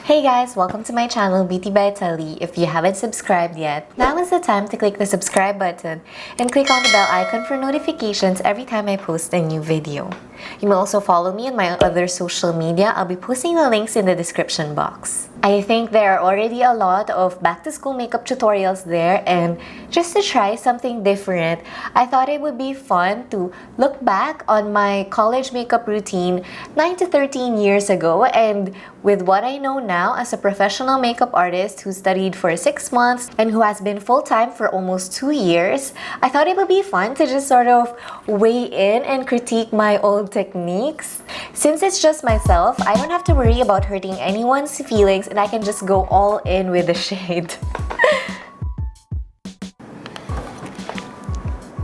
Hey guys, welcome to my channel BBT by Tellie. If you haven't subscribed yet, now is the time to click the subscribe button and click on the bell icon for notifications every time I post a new video. You may also follow me on my other social media. I'll be posting the links in the description box. I think there are already a lot of back-to-school makeup tutorials there, and just to try something different, I thought it would be fun to look back on my college makeup routine 9 to 13 years ago, and with what I know now as a professional makeup artist who studied for 6 months and who has been full-time for almost 2 years, I thought it would be fun to just sort of weigh in and critique my old techniques. Since it's just myself, I don't have to worry about hurting anyone's feelings and I can just go all in with the shade.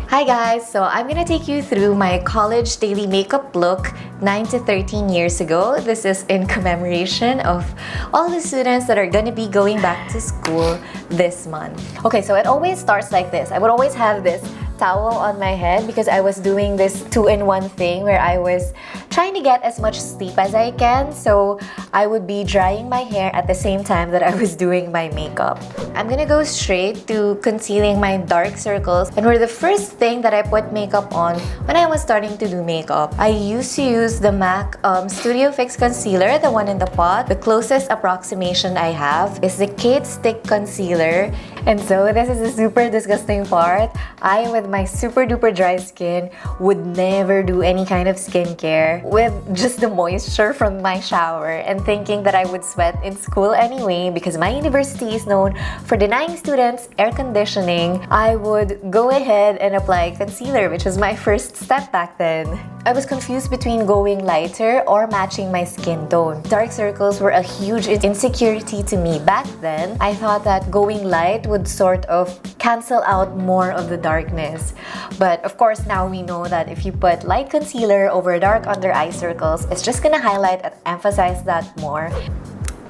Hi guys, so I'm gonna take you through my college daily makeup look 9 to 13 years ago. This is in commemoration of all the students that are gonna be going back to school this month. Okay, so it always starts like this. I would always have this towel on my head because I was doing this 2-in-1 thing where I was trying to get as much sleep as I can, so I would be drying my hair at the same time that I was doing my makeup. I'm gonna go straight to concealing my dark circles, and for the first thing that I put makeup on when I was starting to do makeup, I used to use the MAC Studio Fix Concealer, the one in the pot. The closest approximation I have is the Kate Stick Concealer. And so this is the super disgusting part. I, with my super duper dry skin, would never do any kind of skincare with just the moisture from my shower, and thinking that I would sweat in school anyway because my university is known for denying students air conditioning, I would go ahead and apply concealer, which was my first step back then. I was confused between going lighter or matching my skin tone. Dark circles were a huge insecurity to me back then. I thought that going light would sort of cancel out more of the darkness. But of course, now we know that if you put light concealer over dark under eye circles, it's just gonna highlight and emphasize that more.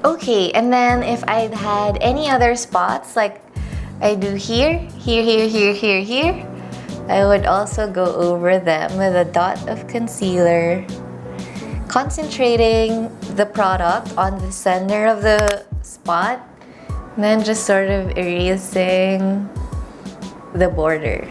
Okay, and then if I'd had any other spots like I do here, here, I would also go over them with a dot of concealer, concentrating the product on the center of the spot, and then just sort of erasing the border.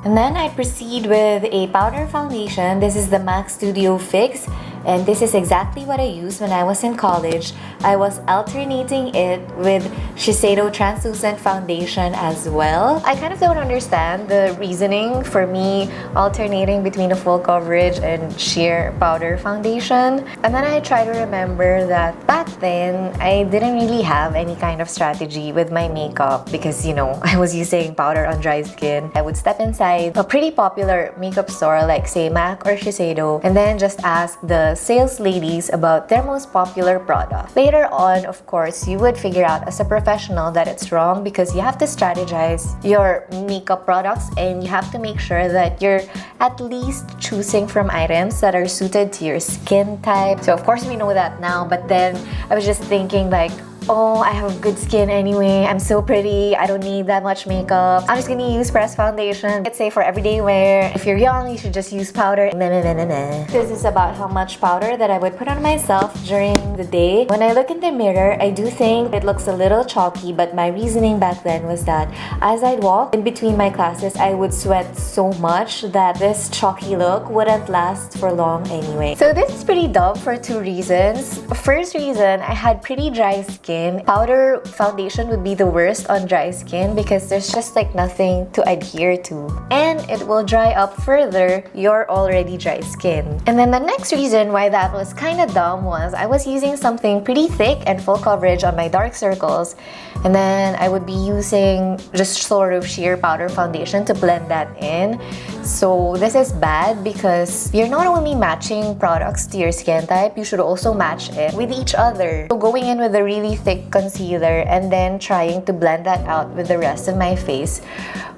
And then I proceed with a powder foundation. This is the MAC Studio Fix, and this is exactly what I used when I was in college. I was alternating it with Shiseido Translucent Foundation as well. I kind of don't understand the reasoning for me alternating between a full coverage and sheer powder foundation. And then I try to remember that back then, I didn't really have any kind of strategy with my makeup because, you know, I was using powder on dry skin. I would step inside a pretty popular makeup store like say MAC or Shiseido and then just ask the sales ladies about their most popular product. Later on, of course, you would figure out as a professional that it's wrong because you have to strategize your makeup products and you have to make sure that you're at least choosing from items that are suited to your skin type. So of course we know that now, but then I was just thinking like, oh, I have good skin anyway. I'm so pretty. I don't need that much makeup. I'm just gonna use pressed foundation. Let's say for everyday wear. If you're young, you should just use powder. This is about how much powder that I would put on myself during the day. When I look in the mirror, I do think it looks a little chalky, but my reasoning back then was that as I'd walk in between my classes, I would sweat so much that this chalky look wouldn't last for long anyway. So this is pretty dumb for 2 reasons. First reason, I had pretty dry skin. Powder foundation would be the worst on dry skin because there's just like nothing to adhere to, and it will dry up further your already dry skin. And then the next reason why that was kind of dumb was I was using something pretty thick and full coverage on my dark circles, and then I would be using just sort of sheer powder foundation to blend that in. So this is bad because you're not only matching products to your skin type, you should also match it with each other. So going in with a really thick concealer and then trying to blend that out with the rest of my face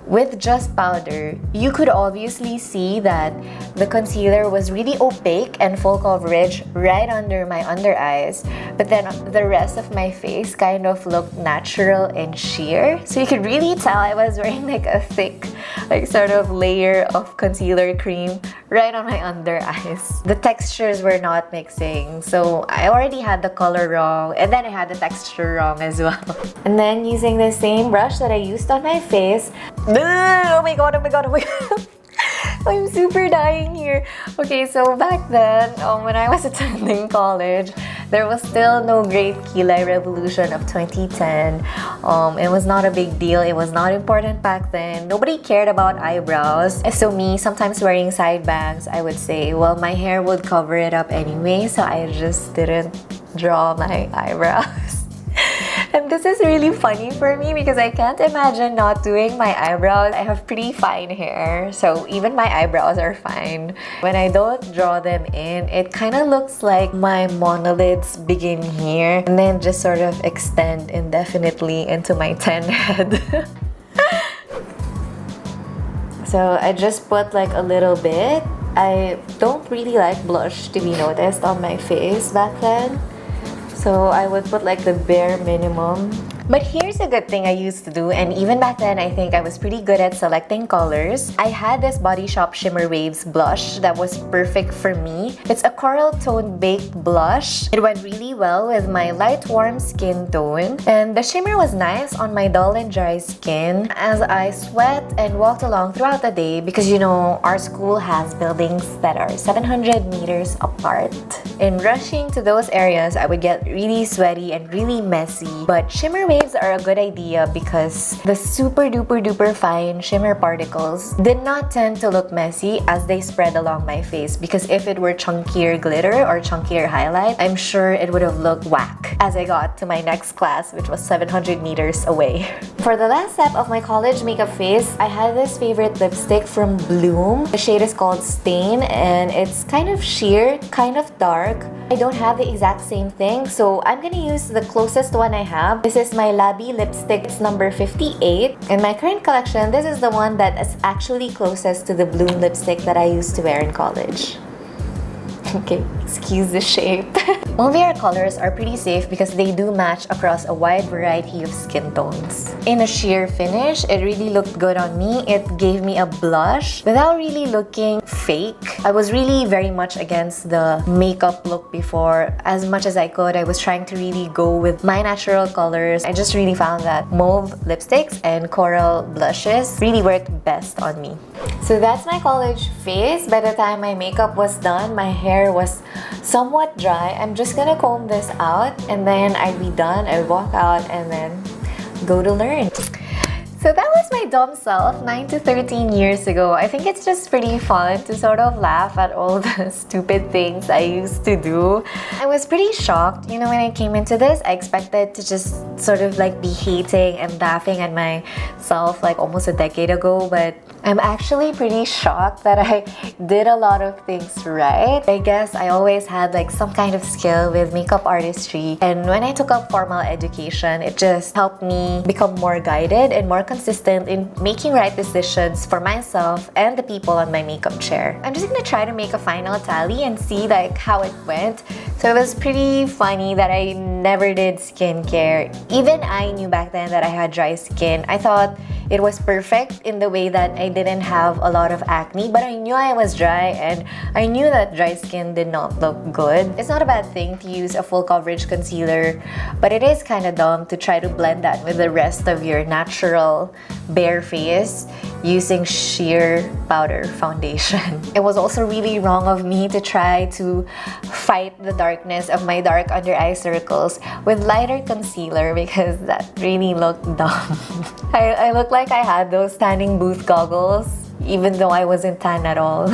with just powder, you could obviously see that the concealer was really opaque and full coverage right under my under eyes, but then the rest of my face kind of looked natural and sheer. So you could really tell I was wearing like a thick, like sort of layer of concealer cream right on my under eyes. The textures were not mixing, so I already had the color wrong, and then I had the texture wrong as well. And then using the same brush that I used on my face, oh my god, oh my god, oh my god. I'm super dying here. Okay, so back then, when I was attending college, there was still no great kilay revolution of 2010. It was not a big deal. It was not important back then. Nobody cared about eyebrows. So me, sometimes wearing side bangs, I would say, well, my hair would cover it up anyway, so I just didn't draw my eyebrows. And this is really funny for me because I can't imagine not doing my eyebrows. I have pretty fine hair, so even my eyebrows are fine. When I don't draw them in, it kind of looks like my monolids begin here and then just sort of extend indefinitely into my tan head. So I just put like a little bit. I don't really like blush to be noticed on my face back then, so I would put like the bare minimum. But here's a good thing I used to do, and even back then I think I was pretty good at selecting colors. I had this Body Shop Shimmer Waves blush that was perfect for me. It's a coral tone baked blush. It went really well with my light warm skin tone, and the shimmer was nice on my dull and dry skin as I sweat and walked along throughout the day because you know our school has buildings that are 700 meters apart. In rushing to those areas, I would get really sweaty and really messy, but shimmer waves are a good idea because the super duper duper fine shimmer particles did not tend to look messy as they spread along my face, because if it were chunkier glitter or chunkier highlight, I'm sure it would have looked whack as I got to my next class, which was 700 meters away. For the last step of my college makeup phase, I had this favorite lipstick from Bloom. The shade is called Stain and it's kind of sheer, kind of dark. I don't have the exact same thing, so I'm gonna use the closest one I have. This is my Labby lipstick. It's number 58. In my current collection, this is the one that is actually closest to the Bloom lipstick that I used to wear in college. Okay, excuse the shape. Mulviar colors are pretty safe because they do match across a wide variety of skin tones. In a sheer finish, it really looked good on me. It gave me a blush without really looking fake. I was really very much against the makeup look before. As much as I could, I was trying to really go with my natural colors. I just really found that mauve lipsticks and coral blushes really worked best on me. So that's my college phase. By the time my makeup was done, my hair was somewhat dry. I'm just gonna comb this out and then I'd be done. I'd walk out and then go to learn. So that was my dumb self 9 to 13 years ago. I think it's just pretty fun to sort of laugh at all the stupid things I used to do. I was pretty shocked. You know, when I came into this, I expected to just sort of like be hating and laughing at myself like almost a decade ago, but I'm actually pretty shocked that I did a lot of things right. I guess I always had like some kind of skill with makeup artistry, and when I took up formal education, it just helped me become more guided and more consistent in making right decisions for myself and the people on my makeup chair. I'm just gonna try to make a final tally and see like how it went. So it was pretty funny that I never did skincare. Even I knew back then that I had dry skin. I thought it was perfect in the way that I didn't have a lot of acne, but I knew I was dry and I knew that dry skin did not look good. It's not a bad thing to use a full coverage concealer, but it is kind of dumb to try to blend that with the rest of your natural bare face using sheer powder foundation. It was also really wrong of me to try to fight the darkness of my dark under eye circles with lighter concealer because that really looked dumb. I looked like I had those tanning booth goggles even though I wasn't tan at all.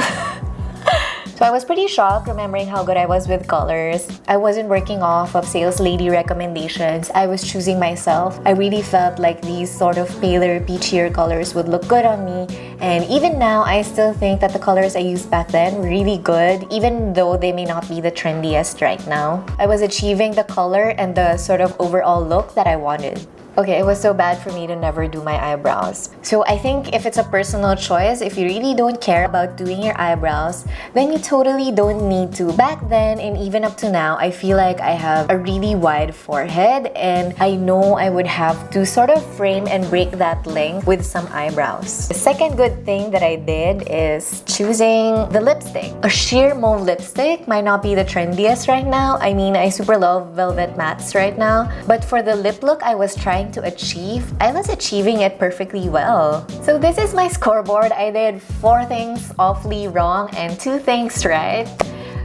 So I was pretty shocked remembering how good I was with colors. I wasn't working off of sales lady recommendations. I was choosing myself. I really felt like these sort of paler, peachier colors would look good on me. And even now, I still think that the colors I used back then were really good, even though they may not be the trendiest right now. I was achieving the color and the sort of overall look that I wanted. Okay, it was so bad for me to never do my eyebrows. So I think if it's a personal choice, if you really don't care about doing your eyebrows, then you totally don't need to. Back then and even up to now, I feel like I have a really wide forehead and I know I would have to sort of frame and break that length with some eyebrows. The second good thing that I did is choosing the lipstick. A sheer mauve lipstick might not be the trendiest right now. I mean, I super love velvet mattes right now, but for the lip look I was trying to achieve, I was achieving it perfectly well. So this is my scoreboard. I did 4 things awfully wrong and 2 things right.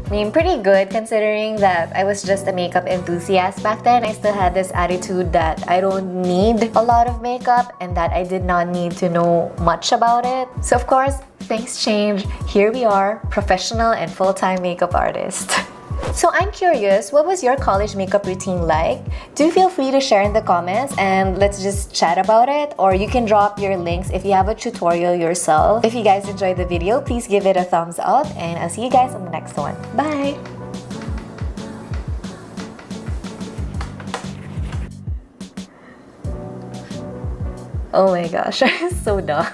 I mean, pretty good considering that I was just a makeup enthusiast back then. I still had this attitude that I don't need a lot of makeup and that I did not need to know much about it. So of course, things change. Here we are, professional and full-time makeup artist. So I'm curious, what was your college makeup routine like? Do feel free to share in the comments and let's just chat about it, or you can drop your links if you have a tutorial yourself. If you guys enjoyed the video, please give it a thumbs up and I'll see you guys on the next one. Bye! Oh my gosh, I'm so dumb.